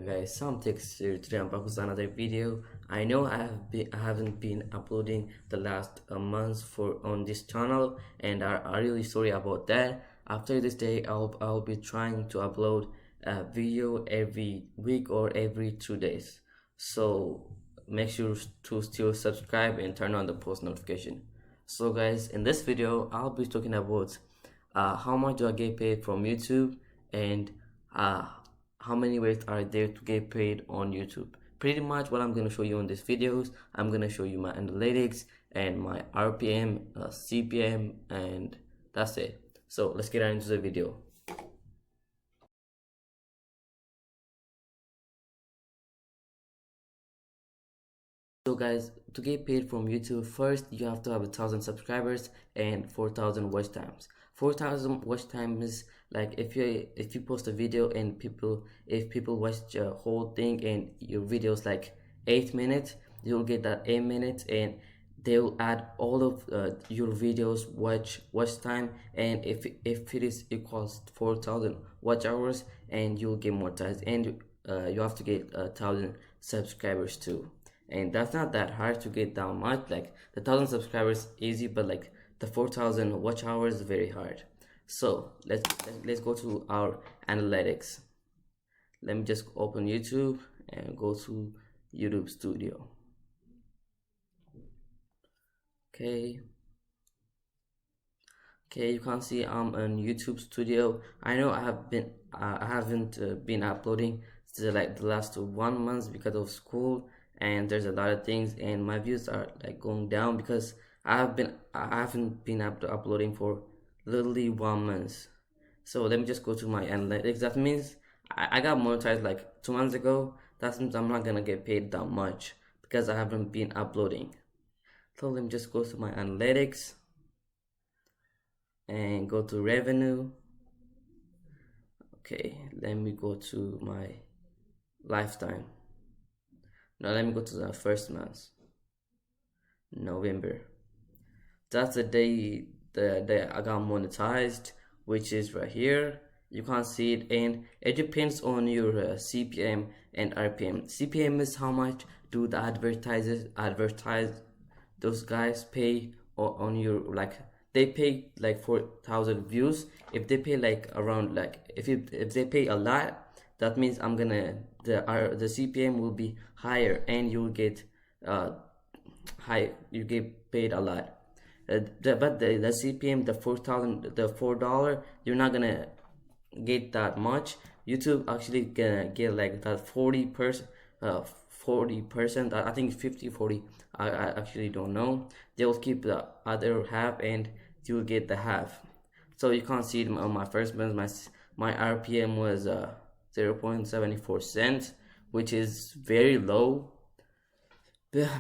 Guys, some takes here today. I'm back with another video. I know I haven't been uploading the last months for on this channel, and I'm really sorry about that. After this day, I'll be trying to upload a video every week or every 2 days. So make sure to still subscribe and turn on the post notification. So guys, in this video, I'll be talking about how much do I get paid from YouTube, and how many ways are there to get paid on YouTube. Pretty much what I'm going to show you in these videos, I'm going to show you my analytics and my RPM, CPM, and that's it. So let's get right into the video. So guys, to get paid from YouTube, first you have to have 1,000 subscribers and 4,000 watch times. 4,000 watch times is like if you post a video and if people watch the whole thing and your video is like 8 minutes, you'll get that 8 minutes, and they'll add all of your videos watch time, and if it is equals 4,000 watch hours, and you'll get monetized, and you have to get 1,000 subscribers too. And that's not that hard to get that much. Like the 1,000 subscribers easy, but like the 4,000 watch hours is very hard. So let's go to our analytics. Let me just open YouTube and go to YouTube Studio. Okay, you can see I'm on YouTube Studio. I know I haven't been uploading like the last 1 month because of school, and there's a lot of things, and my views are like going down because I haven't been uploading for literally 1 month. So let me just go to my analytics. That means I got monetized like 2 months ago. That means I'm not gonna get paid that much because I haven't been uploading. So let me just go to my analytics and go to revenue. Okay, let me go to my lifetime. Now let me go to the first month, November. That's the day I got monetized, which is right here. You can't see it, and it depends on your CPM and RPM. CPM is how much do the advertise those guys pay on your, like they pay like 4,000 views. If they pay like around, like if they pay a lot, that means the CPM will be higher, and you'll get you get paid a lot. But the CPM, the $4, you're not gonna get that much. YouTube actually gonna get like that 40%, 40%. I think 50-40. I actually don't know. They'll keep the other half, and you'll get the half. So you can't see it on my first month. My RPM was 0.74 cents, which is very low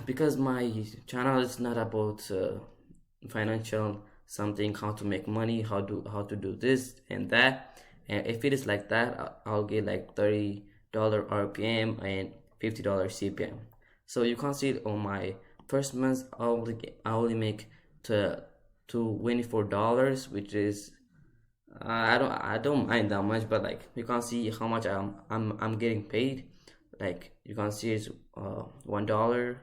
because my channel is not about financial something, how to make money, how to do this and that. And if it is like that, I'll get like $30 RPM and $50 CPM. So you can't see it on my first month. I only make to $24, which is I don't mind that much, but like you can see how much I'm getting paid. Like you can see it's $1,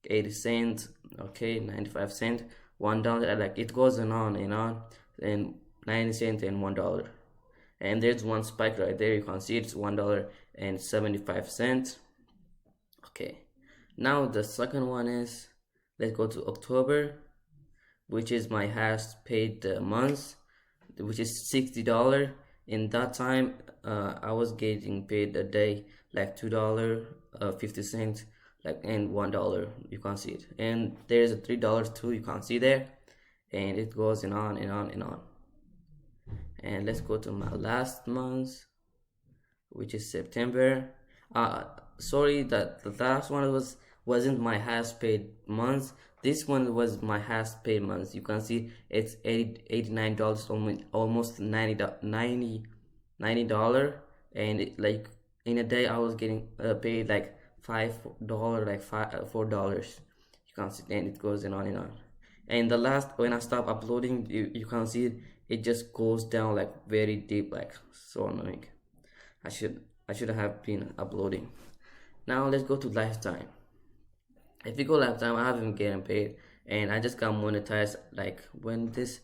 80 cents, okay, 95 cents, $1, like it goes on and on, and 90 cents and $1. And there's one spike right there. You can see it's $1.75. Okay, now the second one is, let's go to October, which is my highest paid month, which is $60. In that time, I was getting paid a day like $2.50, like, and $1. You can't see it, and there's a $3 too. You can't see there, and it goes and on and on and on. And let's go to my last month, which is September. Sorry that the last one wasn't my highest paid month. This one was my highest paid month. You can see it's $89, almost $90, and like in a day I was getting paid like $5, like $4. You can see, and it goes and on and on. And the last, when I stop uploading, you can see it just goes down like very deep, like so annoying. I should I should have been uploading. Now let's go to lifetime. If you go lifetime, I haven't getting paid, and I just got monetized like when this,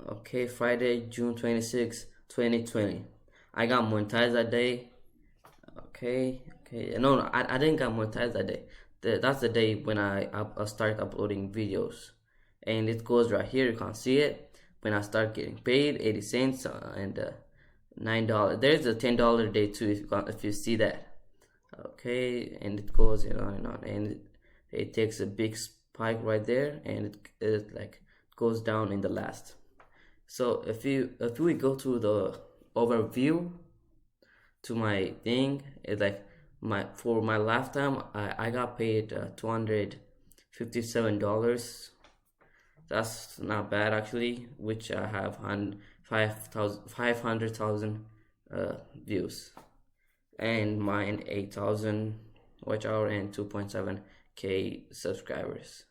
okay, Friday, June 26, 2020. I got monetized that day. Okay, no, I didn't get monetized that day. That's the day when I start uploading videos, and it goes right here. You can see it when I start getting paid, 80 cents and $9. There's a $10 day too if you see that. Okay, and it goes on and on, and it takes a big spike right there, and it like goes down in the last. So if we go to the overview to my thing, it's like for my lifetime I got paid $257. That's not bad actually, which I have 500,000 views, and mine 8,000 watch hour and 2.7k subscribers.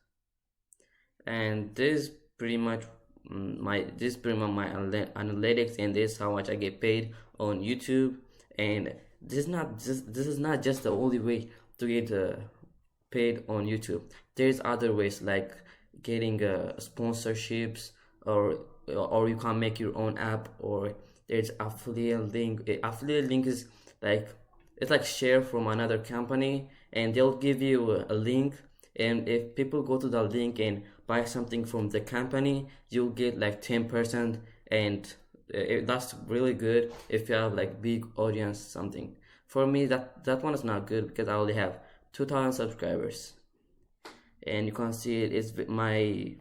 And this pretty much my analytics, and this is how much I get paid on YouTube. And this is not just the only way to get paid on YouTube. There's other ways like getting sponsorships, or you can make your own app, or there's affiliate link. Affiliate link is like, it's like share from another company, and they'll give you a link, and if people go to the link and buy something from the company, you'll get like 10%, and that's really good if you have like big audience something. For me, that one is not good because I only have 2,000 subscribers, and you can see it is my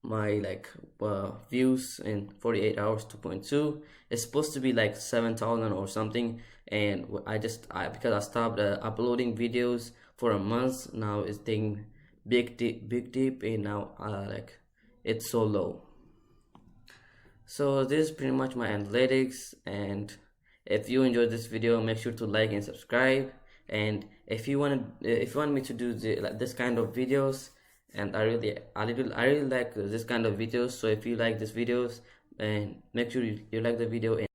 like views in 48 hours, 2.2. It's supposed to be like 7,000 or something, and because I stopped uploading videos for a month, now it's taking big dip, and now like it's so low. So this is pretty much my analytics, and if you enjoyed this video, make sure to like and subscribe. And if you want me to do this kind of videos, and I really like this kind of videos, so if you like these videos, and make sure you like the video and